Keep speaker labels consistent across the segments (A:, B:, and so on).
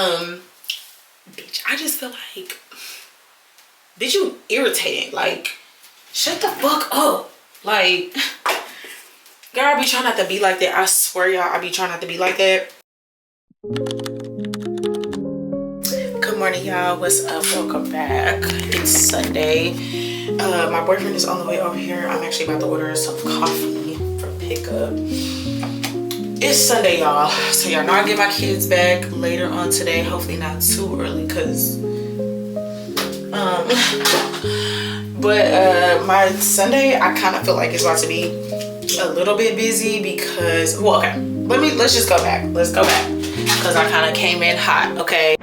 A: Bitch, I just feel like, bitch, you irritating. Like, shut the fuck up. Like, girl, I be trying not to be like that. I swear, y'all, I be trying not to be like that. Good morning, y'all. What's up? Welcome back. It's Sunday. My boyfriend is on the way over here. I'm actually about to order some coffee for pickup. It's Sunday, y'all. So y'all know I get my kids back later on today. Hopefully not too early, cause my Sunday, I kind of feel like it's about to be a little bit busy because, well, okay, let's just go back. Let's go back because I kind of came in hot. Okay.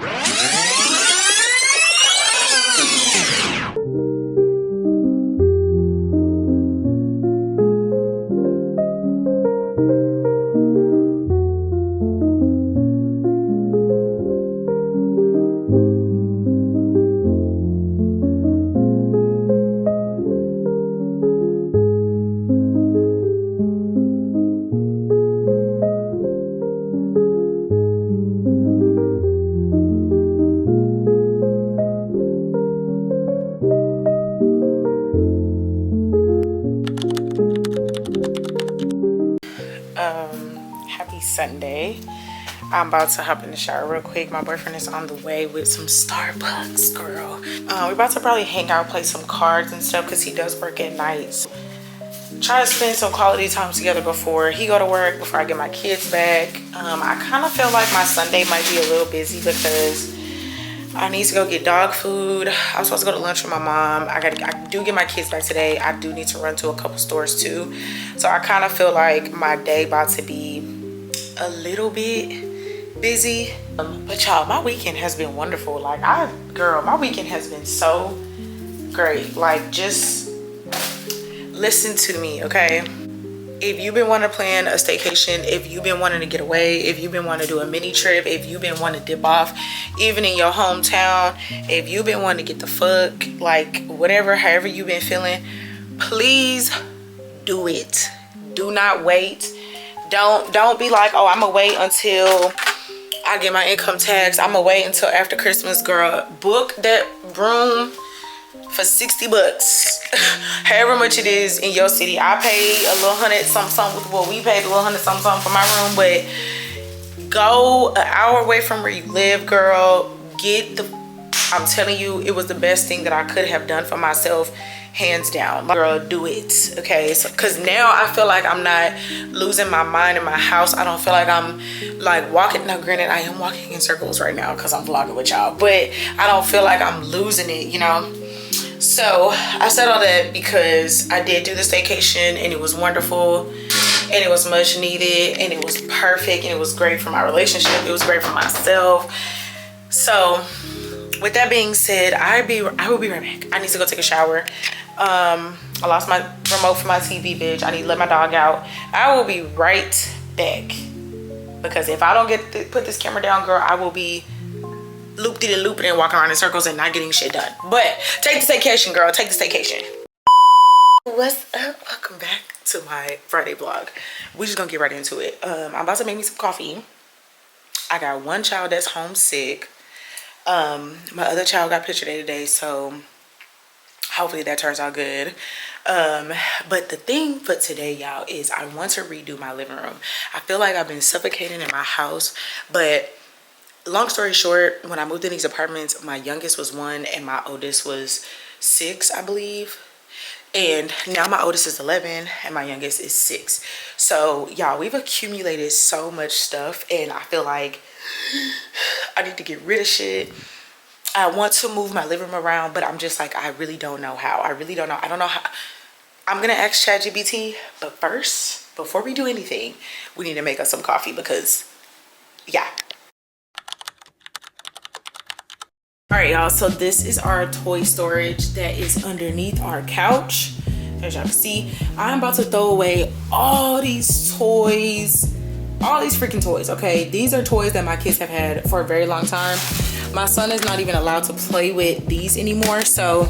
A: Happy Sunday. I'm about to hop in the shower real quick. My boyfriend is on the way with some Starbucks, girl. We're about to probably hang out, play some cards and stuff because he does work at nights. Try to spend some quality time together before he go to work, before I get my kids back. I kind of feel like my Sunday might be a little busy because I need to go get dog food. I was supposed to go to lunch with my mom. I do get my kids back today. I do need to run to a couple stores too. So I kind of feel like my day about to be a little bit busy. But y'all, my weekend has been wonderful. Like my weekend has been so great. Like, just listen to me, okay? If you've been wanting to plan a staycation, if you've been wanting to get away, if you've been wanting to do a mini trip, if you've been wanting to dip off, even in your hometown, if you've been wanting to get the fuck, like whatever, however you've been feeling, please do it. Do not wait. Don't be like, oh, I'm gonna wait until I get my income tax. I'm gonna wait until after Christmas, girl. Book that room for 60 bucks. However much it is in your city. I paid a little $100 something. Well, we paid a little $100 something for my room, but go an hour away from where you live, girl. I'm telling you, it was the best thing that I could have done for myself, hands down. Girl, do it, okay? So, because now I feel like I'm not losing my mind in my house. I don't feel like I'm like walking. Now, granted, I am walking in circles right now because I'm vlogging with y'all, but I don't feel like I'm losing it, you know? So I said all that because I did do the staycation and it was wonderful and it was much needed and it was perfect and it was great for my relationship. It was great for myself. So with that being said, I will be right back. I need to go take a shower. I lost my remote for my TV, bitch. I need to let my dog out. I will be right back because if I don't put this camera down, girl, I will be looped and looping and walking around in circles and not getting shit done. But take the staycation, girl. Take the staycation. What's up? Welcome back to my Friday vlog. We're just gonna get right into it. I'm about to make me some coffee. I got one child that's homesick. My other child got picture day today, so hopefully that turns out good. But the thing for today, y'all, is I want to redo my living room. I feel like I've been suffocating in my house, but long story short, when I moved in these apartments, my youngest was 1 and my oldest was 6, I believe. And now my oldest is 11 and my youngest is 6. So y'all, we've accumulated so much stuff and I feel like I need to get rid of shit. I want to move my living room around, but I'm just like, I really don't know how. I really don't know. I don't know how. I'm gonna ask ChatGPT, but first, before we do anything, we need to make us some coffee because, yeah. All right, y'all, so this is our toy storage that is underneath our couch. As y'all can see, I'm about to throw away all these toys, all these freaking toys, okay? These are toys that my kids have had for a very long time. My son is not even allowed to play with these anymore, so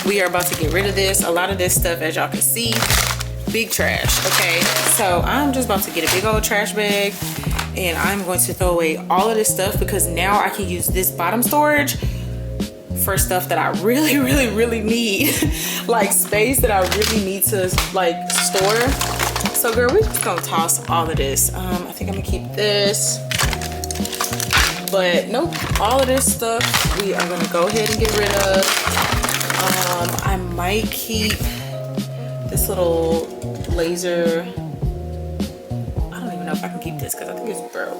A: we are about to get rid of this. A lot of this stuff, as y'all can see, big trash, okay? So I'm just about to get a big old trash bag and I'm going to throw away all of this stuff because now I can use this bottom storage for stuff that I really need. Like space that I really need to like store. So girl, we're just gonna toss all of this. I think I'm gonna keep this, but nope, all of this stuff we are gonna go ahead and get rid of. I might keep this little laser. I don't even know if I can keep this because I think it's broke.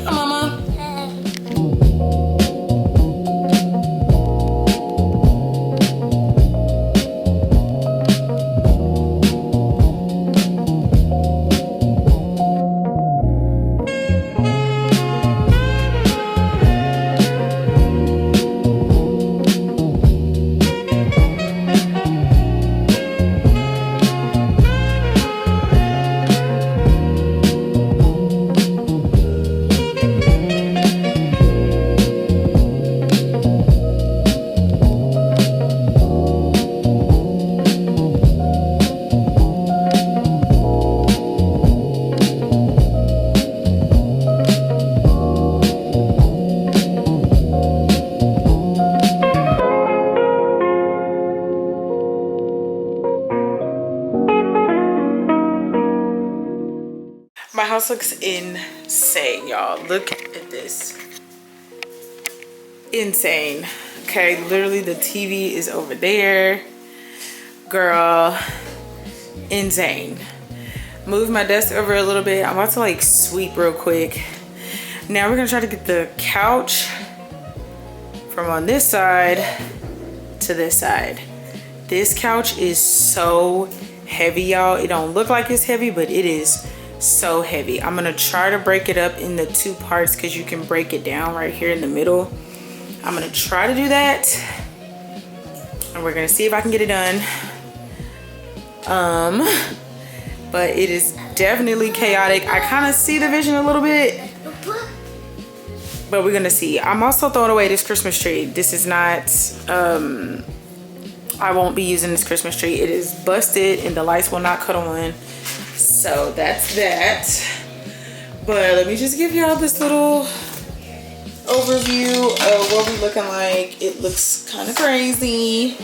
A: Hi, Mama. My house looks insane, y'all. Look at this. Insane. Okay, literally the TV is over there. Girl, insane. Move my desk over a little bit. I'm about to like sweep real quick. Now we're gonna try to get the couch from on this side to this side. This couch is so heavy, y'all. It don't look like it's heavy, but it is so heavy. I'm gonna try to break it up into 2 parts because you can break it down right here in the middle. I'm gonna try to do that, and we're gonna see if I can get it done. But it is definitely chaotic. I kind of see the vision a little bit, but we're gonna see. I'm also throwing away this Christmas tree. This is not I won't be using this Christmas tree. It is busted and the lights will not cut on. So that's that. But let me just give y'all this little overview of what we're looking like. It looks kind of crazy,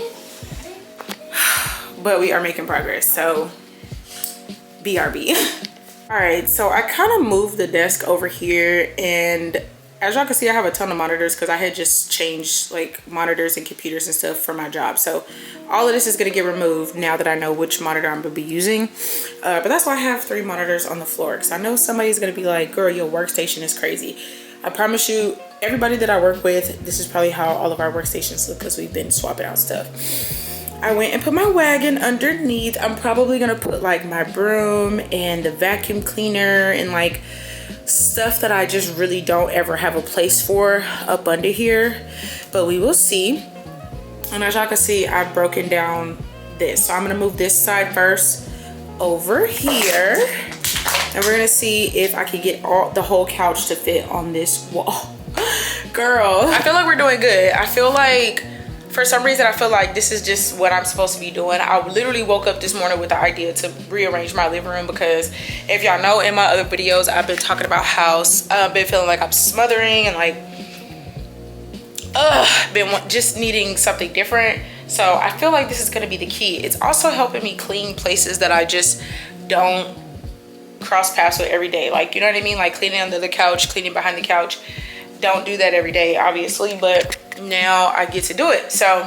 A: but we are making progress. So BRB. All right, so I kind of moved the desk over here, and as y'all can see, I have a ton of monitors because I had just changed like monitors and computers and stuff for my job. So all of this is going to get removed now that I know which monitor I'm going to be using. But that's why I have 3 monitors on the floor, because I know somebody's going to be like, girl, your workstation is crazy. I promise you, everybody that I work with, this is probably how all of our workstations look because we've been swapping out stuff. I went and put my wagon underneath. I'm probably going to put like my broom and the vacuum cleaner and like stuff that I just really don't ever have a place for up under here, but we will see. And as y'all can see, I've broken down this, so I'm gonna move this side first over here, and we're gonna see if I can get the whole couch to fit on this wall. Girl, I feel like we're doing good. I feel like for some reason I feel like this is just what I'm supposed to be doing. I literally woke up this morning with the idea to rearrange my living room because if y'all know, in my other videos I've been talking about how I've been feeling like I'm smothering and like been just needing something different. So I feel like this is going to be the key. It's also helping me clean places that I just don't cross paths with every day, like, you know what I mean, like cleaning under the couch, cleaning behind the couch. Don't do that every day, obviously, but now I get to do it. So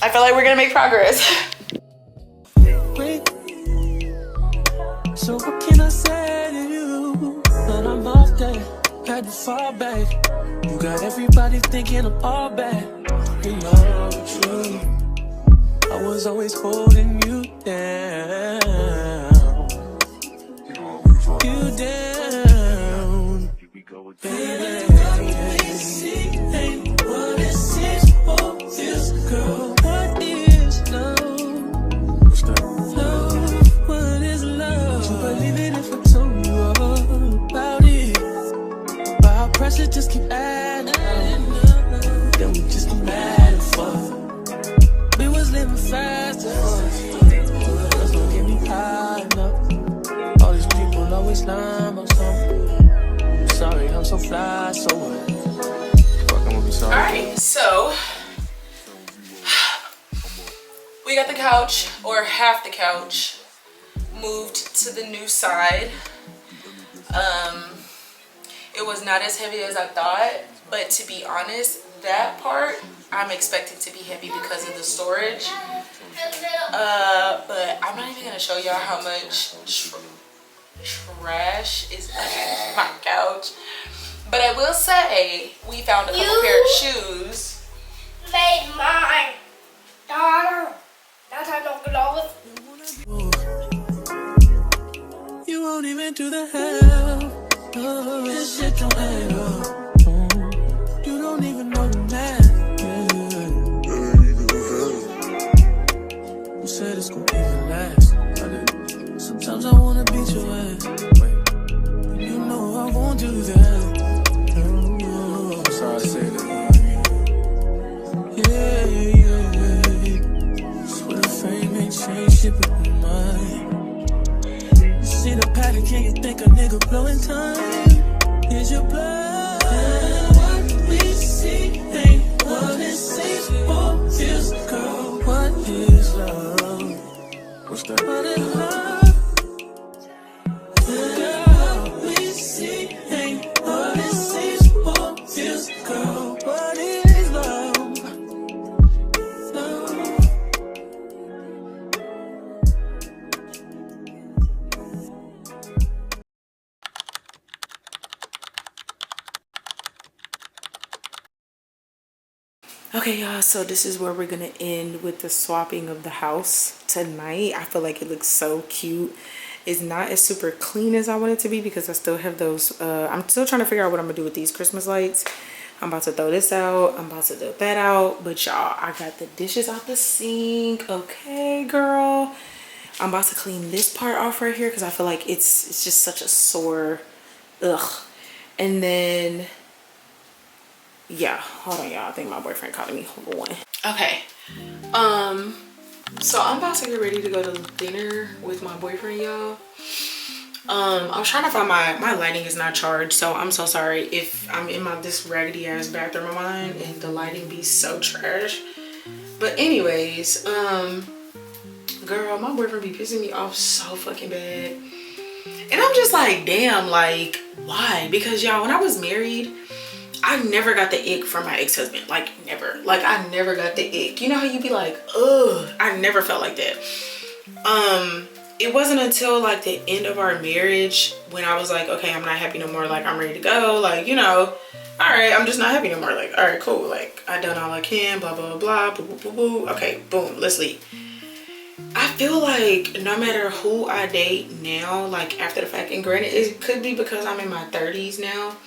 A: I feel like we're gonna make progress. So what can I say to you? But I'm off there, had to fall back. You got everybody thinking I'm all bad. You know it's true. I was always holding you down. You down, baby. What is this for this girl? What is love? Love, what is love? Would you believe it if I told you all about it? But our pressure just keep adding up. Then we just mad at fuck. We was living fast at first.
B: waistline, but I'm sorry, I'm so fly, so what? Fuck, I'm gonna be sorry.
A: Alright, so we got the couch, or half the couch, moved to the new side. It was not as heavy as I thought, but to be honest, that part I'm expecting to be heavy because of the storage. But I'm not even gonna show y'all how much trash is under my couch. But I will say we found a couple pair of shoes.
C: Made mine, daughter. That's how I don't get all of.
B: You won't even do the hell. Oh, this shit don't add up. You don't even know the math. Who said it's gonna even last? Sometimes I wanna beat your ass. Wait, you know I won't do that. Oh, I'm sorry I said that. Yeah. Swear the fame ain't changed shit but my mind. See the pattern, can you think a nigga blowing time? Is your blood? What we see ain't what it seems or feels. Girl, what is love? What's that? What is love? Girl, we see ain't what it seems or feels. Girl, what is love? Love.
A: Okay, y'all, so this is where we're gonna end with the swapping of the house tonight. I feel like it looks so cute. It's not as super clean as I want it to be because I still have those. I'm still trying to figure out what I'm gonna do with these Christmas lights. I'm about to throw this out. I'm about to throw that out. But y'all, I got the dishes out the sink. Okay, girl. I'm about to clean this part off right here because I feel like it's just such a sore, ugh. And then, yeah, hold on, y'all. I think my boyfriend calling me. Hold on. Okay. So I'm about to get ready to go to dinner with my boyfriend, y'all. I was trying to find my lighting is not charged, so I'm so sorry if I'm in this raggedy ass bathroom of mine and the lighting be so trash. But anyways, girl, my boyfriend be pissing me off so fucking bad. And I'm just like, damn, like, why? Because y'all, when I was married, I never got the ick from my ex-husband. Like, never. Like, I never got the ick. You know how you be like, ugh. I never felt like that. It wasn't until like the end of our marriage when I was like, okay, I'm not happy no more. Like, I'm ready to go. Like, you know, all right, I'm just not happy no more. Like, all right, cool. Like, I done all I can, blah, blah, blah, boo, boo, boo, boo. Okay, boom, let's leave. I feel like no matter who I date now, like after the fact, and granted, it could be because I'm in my 30s now.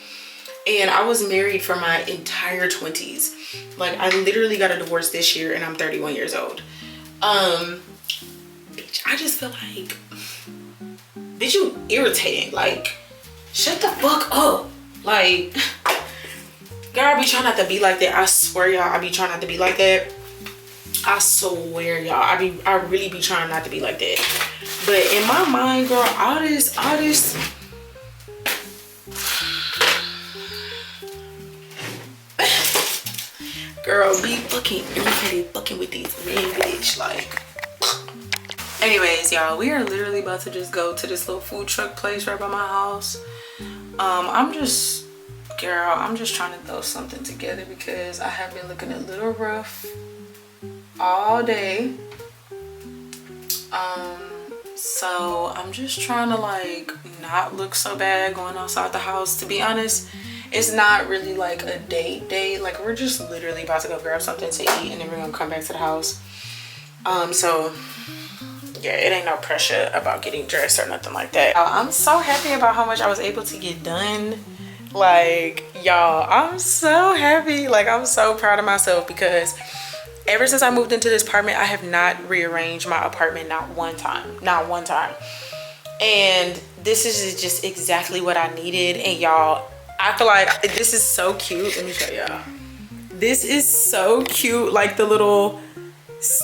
A: And I was married for my entire 20s. Like, I literally got a divorce this year and I'm 31 years old. Bitch, I just feel like, bitch, you irritating. Like, shut the fuck up. Like, girl, I be trying not to be like that. I swear, y'all, I be trying not to be like that. I swear, y'all, I really be trying not to be like that. But in my mind, girl, all this, girl, be fucking irritated fucking with these men, bitch. Like, anyways, y'all, we are literally about to just go to this little food truck place right by my house. I'm just trying to throw something together because I have been looking a little rough all day. So I'm just trying to like not look so bad going outside the house. To be honest, it's not really like a date. Like, we're just literally about to go grab something to eat and then we're gonna come back to the house. So yeah, it ain't no pressure about getting dressed or nothing like that. I'm so happy about how much I was able to get done. Like, y'all, I'm so happy. Like, I'm so proud of myself because ever since I moved into this apartment, I have not rearranged my apartment, not one time. And this is just exactly what I needed. And y'all, I feel like this is so cute. Let me show y'all. This is so cute. Like the little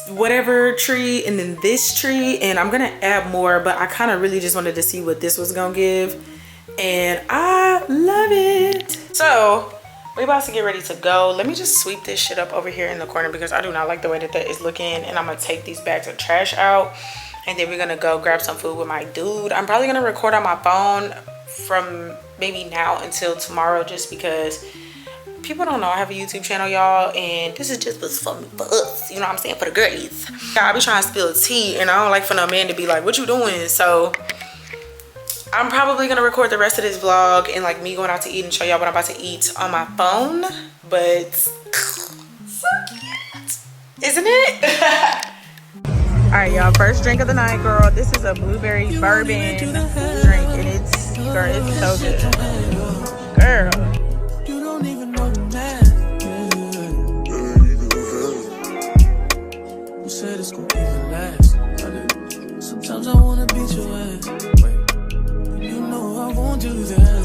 A: whatever tree and then this tree, and I'm gonna add more, but I kind of really just wanted to see what this was gonna give, and I love it. So we about to get ready to go. Let me just sweep this shit up over here in the corner because I do not like the way that that is looking, and I'm gonna take these bags of trash out, and then we're gonna go grab some food with my dude. I'm probably gonna record on my phone from maybe now until tomorrow, just because people don't know I have a YouTube channel, y'all, and this is just what's for us, you know what I'm saying, for the girlies. I be trying to spill tea, and I don't like for no man to be like, what you doing? So I'm probably gonna record the rest of this vlog and like me going out to eat and show y'all what I'm about to eat on my phone. But so cute, isn't it? All right, y'all, first drink of the night, girl. This is a blueberry bourbon drink, and it's, girl, it's so good, girl.
B: You don't even know the math. You said it's gonna even last. Sometimes I wanna beat your ass. Wait, you know I won't do that.